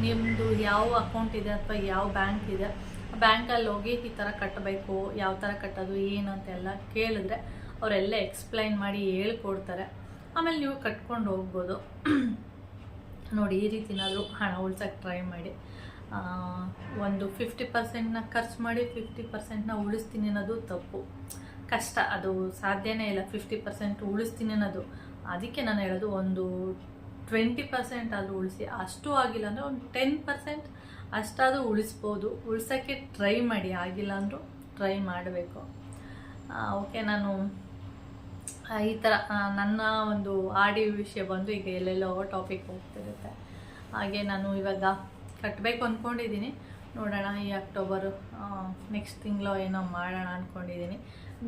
S1: ನಿಮ್ಮದು ಯಾವ ಅಕೌಂಟ್ ಇದೆ ಅಥವಾ ಯಾವ ಬ್ಯಾಂಕ್ ಇದೆ, ಬ್ಯಾಂಕಲ್ಲಿ ಹೋಗಿ ಈ ಥರ ಕಟ್ಟಬೇಕು, ಯಾವ ಥರ ಕಟ್ಟೋದು ಏನು ಅಂತೆಲ್ಲ ಕೇಳಿದ್ರೆ ಅವರೆಲ್ಲ ಎಕ್ಸ್ಪ್ಲೈನ್ ಮಾಡಿ ಹೇಳ್ಕೊಡ್ತಾರೆ. ಆಮೇಲೆ ನೀವು ಕಟ್ಕೊಂಡು ಹೋಗ್ಬೋದು. ನೋಡಿ, ಈ ರೀತಿನಾದರೂ ಹಣ ಉಳ್ಸೋಕ್ಕೆ ಟ್ರೈ ಮಾಡಿ. ಒಂದು 50%ನ ಖರ್ಚು ಮಾಡಿ 50%ನ ಉಳಿಸ್ತೀನಿ ಅನ್ನೋದು ತಪ್ಪು, ಕಷ್ಟ, ಅದು ಸಾಧ್ಯನೇ ಇಲ್ಲ. 50% ಉಳಿಸ್ತೀನಿ ಅನ್ನೋದು, ಅದಕ್ಕೆ ನಾನು ಹೇಳೋದು ಒಂದು 20% ಆದರೂ ಉಳಿಸಿ. ಅಷ್ಟು ಆಗಿಲ್ಲ ಅಂದರೆ ಒಂದು 10% ಅಷ್ಟಾದರೂ ಉಳಿಸ್ಬೋದು. ಉಳಿಸೋಕ್ಕೆ ಟ್ರೈ ಮಾಡಿ, ಆಗಿಲ್ಲ ಅಂದರೂ ಟ್ರೈ ಮಾಡಬೇಕು. ಓಕೆ, ನಾನು ಈ ಥರ ನನ್ನ ಒಂದು ಆಡಿಯೋ ವಿಷಯ ಬಂದು ಈಗ ಎಲ್ಲೆಲ್ಲೋ ಟಾಪಿಕ್ ಹೋಗ್ತಿರುತ್ತೆ. ಹಾಗೆ ನಾನು ಇವಾಗ ಕಟ್ಟಬೇಕು ಅಂದ್ಕೊಂಡಿದ್ದೀನಿ. ನೋಡೋಣ, ಈ ಅಕ್ಟೋಬರು ನೆಕ್ಸ್ಟ್ ತಿಂಗಳು ಏನೋ ಮಾಡೋಣ ಅಂದ್ಕೊಂಡಿದ್ದೀನಿ.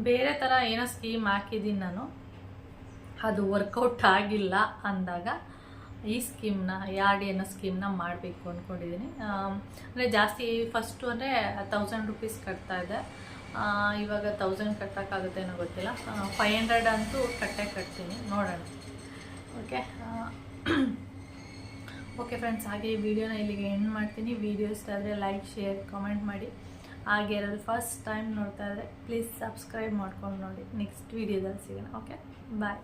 S1: ಬೇರೆ ಥರ ಏನೋ ಸ್ಕೀಮ್ ಹಾಕಿದ್ದೀನಿ ನಾನು, ಅದು ವರ್ಕೌಟ್ ಆಗಿಲ್ಲ ಅಂದಾಗ ಈ ಸ್ಕೀಮ್ನ, ಯಾಡಿ ಅನ್ನೋ ಸ್ಕೀಮ್ನ ಮಾಡಬೇಕು ಅಂದ್ಕೊಂಡಿದ್ದೀನಿ. ಅಂದರೆ ಜಾಸ್ತಿ ಫಸ್ಟು ಅಂದರೆ 1000 ರೂಪೀಸ್ ಕಟ್ತಾಯಿದ್ದೆ. ಇವಾಗ 1000 ಕಟ್ಟೋಕ್ಕಾಗುತ್ತೆ ಏನೋ ಗೊತ್ತಿಲ್ಲ. 500 ಅಂತೂ ಕಟ್ತೀನಿ, ನೋಡೋಣ. ಓಕೆ ಫ್ರೆಂಡ್ಸ್, ಹಾಗೆ ಈ ವಿಡಿಯೋನ ಇಲ್ಲಿಗೆ ಎಂಡ್ ಮಾಡ್ತೀನಿ. ವಿಡಿಯೋ ಇಷ್ಟ ಆದರೆ ಲೈಕ್, ಶೇರ್, ಕಾಮೆಂಟ್ ಮಾಡಿ. ಹಾಗೆ ಯಾರಾದರೂ ಫಸ್ಟ್ ಟೈಮ್ ನೋಡ್ತಾ ಇದ್ದರೆ ಪ್ಲೀಸ್ ಸಬ್ಸ್ಕ್ರೈಬ್ ಮಾಡ್ಕೊಂಡು ನೋಡಿ. ನೆಕ್ಸ್ಟ್ ವಿಡಿಯೋದಲ್ಲಿ ಸಿಗೋಣ. ಓಕೆ, ಬಾಯ್.